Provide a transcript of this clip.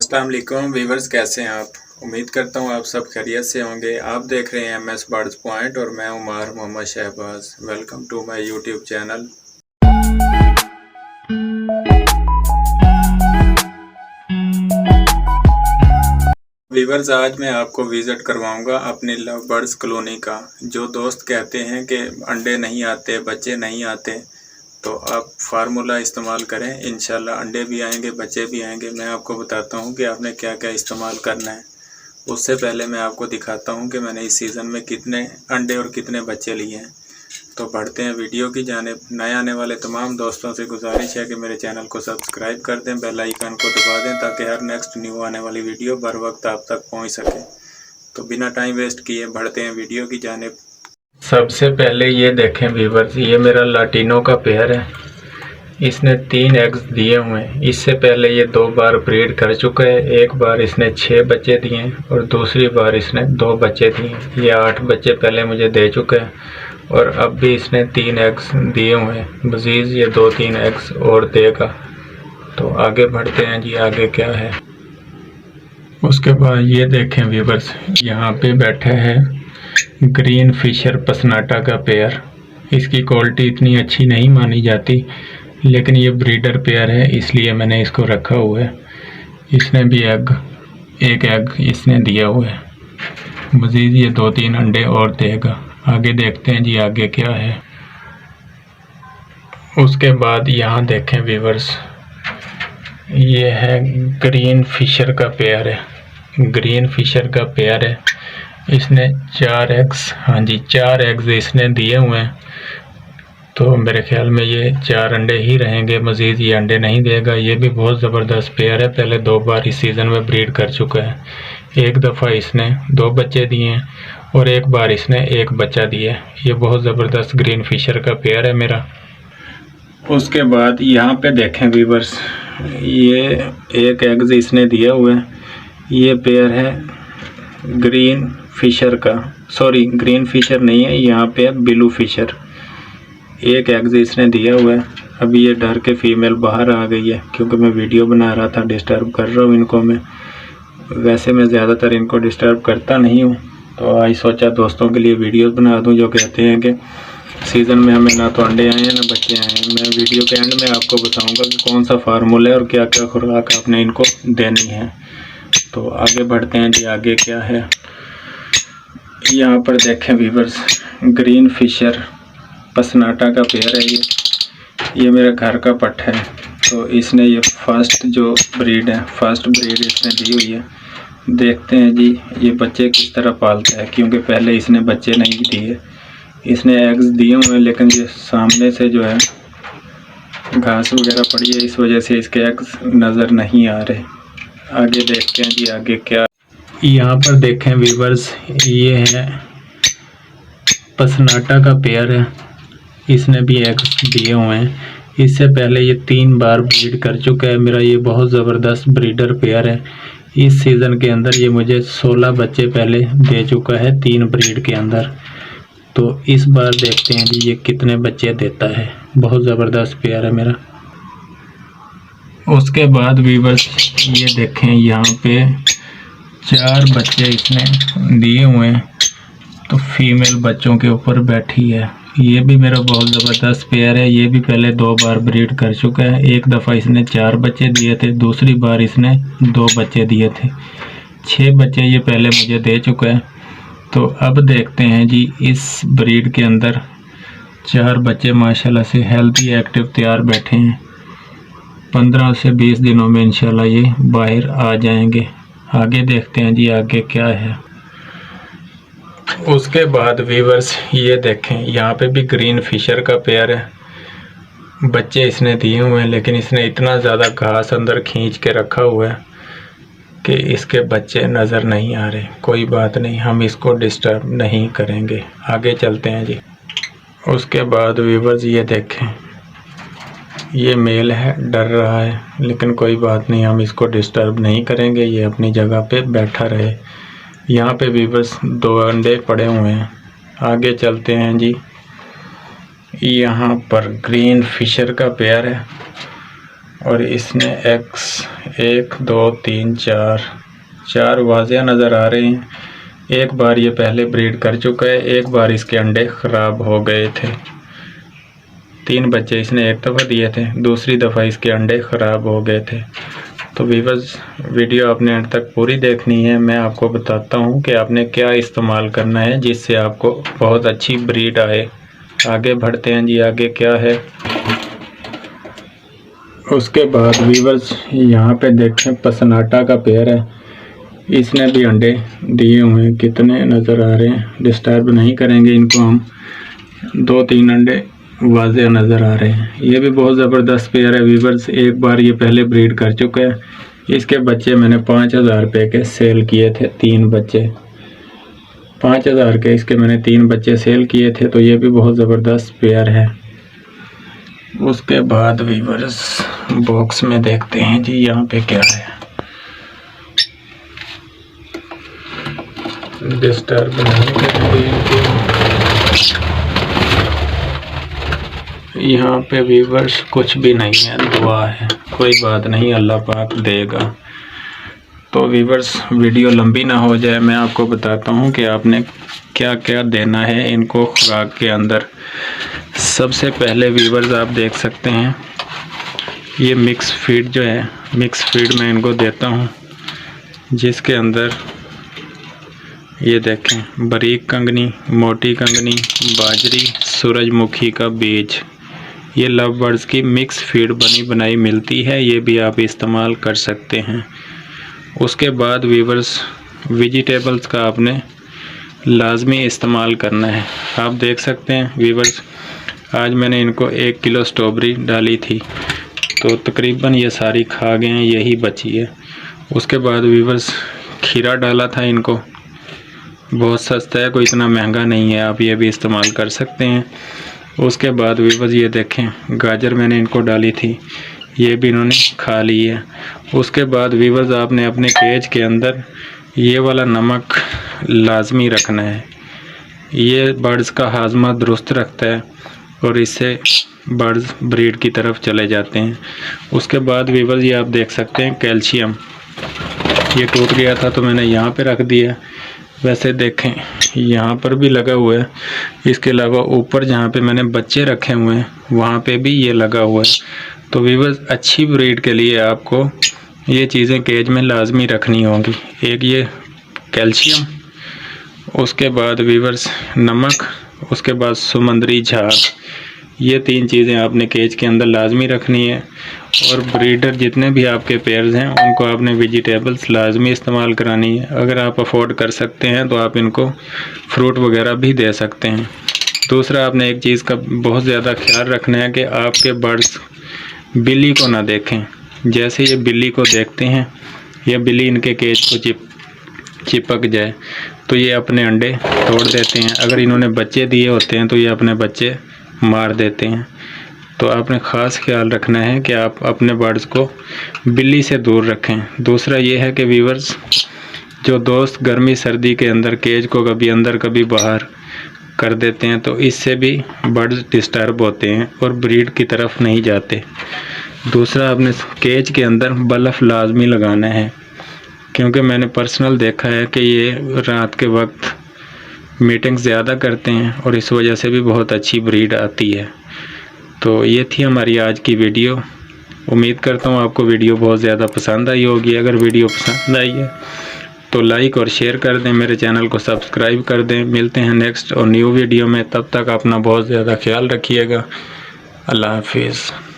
अस्सलाम वालेकुम वीवर्स, कैसे हैं आप। उम्मीद करता हूँ आप सब खैरियत से होंगे। आप देख रहे हैं MS बर्ड्स पॉइंट और मैं Umar Mohammad Shahbaz. Welcome to my YouTube channel. Viewers, आज मैं आपको विज़िट करवाऊंगा अपनी लव बर्ड्स कॉलोनी का। जो दोस्त कहते हैं कि अंडे नहीं आते, बच्चे नहीं आते, तो आप फार्मूला इस्तेमाल करें, इंशाल्लाह अंडे भी आएंगे, बच्चे भी आएंगे। मैं आपको बताता हूं कि आपने क्या क्या इस्तेमाल करना है। उससे पहले मैं आपको दिखाता हूं कि मैंने इस सीज़न में कितने अंडे और कितने बच्चे लिए हैं। तो बढ़ते हैं वीडियो की जानिब। नए आने वाले तमाम दोस्तों से गुजारिश है कि मेरे चैनल को सब्सक्राइब कर दें, बेल आइकन को दबा दें ताकि हर नेक्स्ट न्यू आने वाली वीडियो बर वक्त आप तक पहुँच सके। तो बिना टाइम वेस्ट किए बढ़ते हैं वीडियो की जानिब। सबसे पहले ये देखें व्यूअर्स, ये मेरा लाटिनो का पेयर है। इसने 3 एग्स दिए हुए हैं। इससे पहले ये 2 बार ब्रीड कर चुका है। एक बार इसने 6 बच्चे दिए और दूसरी बार इसने 2 बच्चे दिए। ये 8 बच्चे पहले मुझे दे चुका है और अब भी इसने 3 एग्स दिए हुए हैं। मज़ीद ये 2-3 एग्स और देगा। तो आगे बढ़ते हैं जी, आगे क्या है। उसके बाद ये देखें व्यूअर्स, यहाँ पे बैठा है ग्रीन फिशर पसनाटा का पेयर। इसकी क्वालिटी इतनी अच्छी नहीं मानी जाती, लेकिन ये ब्रीडर पेयर है इसलिए मैंने इसको रखा हुआ है। इसने भी एक एग इसने दिया हुआ है। मज़ीद ये 2-3 अंडे और देगा। आगे देखते हैं जी, आगे क्या है। उसके बाद यहाँ देखें व्यूअर्स, ये है ग्रीन फिशर का पेयर है। ग्रीन फिशर का पेयर है। इसने 4 एग्स, हाँ जी 4 एग्स इसने दिए हुए हैं। तो मेरे ख्याल में ये 4 अंडे ही रहेंगे, मज़ीद ये अंडे नहीं देगा। ये भी बहुत ज़बरदस्त पेयर है। पहले 2 बार इस सीज़न में ब्रीड कर चुका है। एक दफ़ा इसने 2 बच्चे दिए हैं और एक बार इसने 1 बच्चा दिया है। ये बहुत ज़बरदस्त ग्रीन फिशर का पेयर है मेरा। उसके बाद यहाँ पे देखें व्यूअर्स, ये 1 एग्स इसने दिया हुआ है। ये पेयर है ग्रीन फिशर का, सॉरी ग्रीन फिशर नहीं है, यहाँ पे है ब्लू फिशर। 1 एग्स इसने दिया हुआ है। अभी ये डर के फीमेल बाहर आ गई है क्योंकि मैं वीडियो बना रहा था, डिस्टर्ब कर रहा हूँ इनको मैं। वैसे मैं ज़्यादातर इनको डिस्टर्ब करता नहीं हूँ, तो आज सोचा दोस्तों के लिए वीडियो बना दूँ जो कहते हैं कि सीज़न में हमें ना तो अंडे आए हैं ना बच्चे आए हैं। मैं वीडियो के एंड में आपको बताऊँगा कि कौन सा फार्मूला है और क्या क्या खुराक आपने इनको देनी है। तो आगे बढ़ते हैं जी, आगे क्या है। यहाँ पर देखें व्यूअर्स, ग्रीन फिशर पसनाटा का पेयर है। ये मेरे घर का पट है। तो इसने ये फर्स्ट जो ब्रीड है, फर्स्ट ब्रीड इसने दी हुई है। देखते हैं जी ये बच्चे किस तरह पालता है, क्योंकि पहले इसने बच्चे नहीं दिए। इसने एग्स दिए हुए हैं, लेकिन ये सामने से जो है घास वगैरह पड़ी है, इस वजह से इसके एग्स नज़र नहीं आ रहे। आगे देखते हैं जी, आगे क्या। यहाँ पर देखें व्यूअर्स, ये है पसनाटा का पेयर है। इसने भी एग्स दिए हुए हैं। इससे पहले ये 3 बार ब्रीड कर चुका है मेरा। ये बहुत ज़बरदस्त ब्रीडर पेयर है। इस सीज़न के अंदर ये मुझे 16 बच्चे पहले दे चुका है 3 ब्रीड के अंदर। तो इस बार देखते हैं जी ये कितने बच्चे देता है। बहुत ज़बरदस्त पेयर है मेरा। उसके बाद व्यूअर्स ये देखें, यहाँ पे 4 बच्चे इसने दिए हुए हैं। तो फीमेल बच्चों के ऊपर बैठी है। ये भी मेरा बहुत ज़बरदस्त पेयर है। ये भी पहले 2 बार ब्रीड कर चुका है। एक दफ़ा इसने 4 बच्चे दिए थे, दूसरी बार इसने 2 बच्चे दिए थे। 6 बच्चे ये पहले मुझे दे चुका है। तो अब देखते हैं जी, इस ब्रीड के अंदर 4 बच्चे माशाल्लाह से हेल्दी एक्टिव तैयार बैठे हैं। 15 से 20 दिनों में इंशाल्लाह ये बाहर आ जाएंगे। आगे देखते हैं जी, आगे क्या है। उसके बाद व्यूअर्स ये देखें, यहाँ पे भी ग्रीन फिशर का पेयर है। बच्चे इसने दिए हुए हैं, लेकिन इसने इतना ज़्यादा घास अंदर खींच के रखा हुआ है कि इसके बच्चे नज़र नहीं आ रहे। कोई बात नहीं, हम इसको डिस्टर्ब नहीं करेंगे। आगे चलते हैं जी। उसके बाद व्यूअर्स ये देखें, ये मेल है, डर रहा है, लेकिन कोई बात नहीं, हम इसको डिस्टर्ब नहीं करेंगे। ये अपनी जगह पे बैठा रहे। यहाँ पे भी बस 2 अंडे पड़े हुए हैं। आगे चलते हैं जी। यहाँ पर ग्रीन फिशर का पेयर है। और इसने एक्स 1 2 3 4 वाजिया नज़र आ रहे हैं। एक बार ये पहले ब्रीड कर चुका है, एक बार इसके अंडे ख़राब हो गए थे। 3 बच्चे इसने एक दफ़ा दिए थे, दूसरी दफ़ा इसके अंडे ख़राब हो गए थे। तो व्यूअर्स, वीडियो आपने अंत तक पूरी देखनी है। मैं आपको बताता हूँ कि आपने क्या इस्तेमाल करना है जिससे आपको बहुत अच्छी ब्रीड आए। आगे बढ़ते हैं जी, आगे क्या है। उसके बाद व्यूअर्स यहाँ पे देखें, पसनाटा का पेयर है, इसने भी अंडे दिए हुए हैं। कितने नज़र आ रहे हैं, डिस्टर्ब नहीं करेंगे इनको हम। 2-3 अंडे वाज़े नज़र आ रहे हैं। ये भी बहुत ज़बरदस्त पेयर है व्यूअर्स। एक बार ये पहले ब्रीड कर चुका है। इसके बच्चे मैंने 5000 रुपये के सेल किए थे, 3 बच्चे 5000 के इसके मैंने 3 बच्चे सेल किए थे। तो ये भी बहुत ज़बरदस्त पेयर है। उसके बाद व्यूअर्स बॉक्स में देखते हैं जी, यहाँ पे क्या है। डिस्टर्ब नहीं करेंगे। यहाँ पे व्यूअर्स कुछ भी नहीं है, दुआ है, कोई बात नहीं, अल्लाह पाक देगा। तो व्यूअर्स वीडियो लंबी ना हो जाए, मैं आपको बताता हूँ कि आपने क्या क्या देना है इनको खुराक के अंदर। सबसे पहले व्यूअर्स आप देख सकते हैं, ये मिक्स फीड जो है, मिक्स फीड मैं इनको देता हूँ, जिसके अंदर ये देखें, बारीक कंगनी, मोटी कंगनी, बाजरी, सूरजमुखी का बीज, ये लव बर्ड्स की मिक्स फीड बनी बनाई मिलती है। ये भी आप इस्तेमाल कर सकते हैं। उसके बाद व्यूअर्स वेजिटेबल्स का आपने लाजमी इस्तेमाल करना है। आप देख सकते हैं व्यूअर्स, आज मैंने इनको 1 किलो स्ट्रॉबेरी डाली थी, तो तकरीबन ये सारी खा गए हैं, यही बची है। उसके बाद व्यूअर्स खीरा डाला था इनको, बहुत सस्ता है, कोई इतना महंगा नहीं है, आप ये भी इस्तेमाल कर सकते हैं। उसके बाद व्यूअर्स ये देखें, गाजर मैंने इनको डाली थी, ये भी इन्होंने खा ली है। उसके बाद व्यूअर्स आपने अपने केज के अंदर ये वाला नमक लाजमी रखना है। ये बर्ड्स का हाजमा दुरुस्त रखता है और इससे बर्ड्स ब्रीड की तरफ चले जाते हैं। उसके बाद व्यूअर्स ये आप देख सकते हैं, कैल्शियम, ये टूट गया था तो मैंने यहाँ पे रख दिया। वैसे देखें यहाँ पर भी लगा हुआ है, इसके अलावा ऊपर जहाँ पे मैंने बच्चे रखे हुए हैं वहाँ पे भी ये लगा हुआ है। तो व्यूअर्स अच्छी ब्रीड के लिए आपको ये चीज़ें केज में लाजमी रखनी होंगी। एक ये कैल्शियम, उसके बाद व्यूअर्स नमक, उसके बाद समुद्री झाग, ये 3 चीज़ें आपने केज के अंदर लाजमी रखनी है। और ब्रीडर जितने भी आपके पेयर्स हैं उनको आपने वेजिटेबल्स लाजमी इस्तेमाल करानी है। अगर आप अफोर्ड कर सकते हैं तो आप इनको फ्रूट वगैरह भी दे सकते हैं। दूसरा, आपने एक चीज़ का बहुत ज़्यादा ख्याल रखना है कि आपके बर्ड्स बिल्ली को ना देखें। जैसे ये बिल्ली को देखते हैं या बिल्ली इनके केज को चिपक जाए तो ये अपने अंडे तोड़ देते हैं। अगर इन्होंने बच्चे दिए होते हैं तो ये अपने बच्चे मार देते हैं। तो आपने ख़ास ख्याल रखना है कि आप अपने बर्ड्स को बिल्ली से दूर रखें। दूसरा ये है कि व्यूअर्स, जो दोस्त गर्मी सर्दी के अंदर केज को कभी अंदर कभी बाहर कर देते हैं तो इससे भी बर्ड्स डिस्टर्ब होते हैं और ब्रीड की तरफ नहीं जाते। दूसरा, आपने केज के अंदर बल्ब लाजमी लगाना है, क्योंकि मैंने पर्सनल देखा है कि ये रात के वक्त मीटिंग ज़्यादा करते हैं और इस वजह से भी बहुत अच्छी ब्रीड आती है। तो ये थी हमारी आज की वीडियो। उम्मीद करता हूँ आपको वीडियो बहुत ज़्यादा पसंद आई होगी। अगर वीडियो पसंद आई है तो लाइक और शेयर कर दें, मेरे चैनल को सब्सक्राइब कर दें। मिलते हैं नेक्स्ट और न्यू वीडियो में, तब तक अपना बहुत ज़्यादा ख्याल रखिएगा। अल्लाह हाफिज़।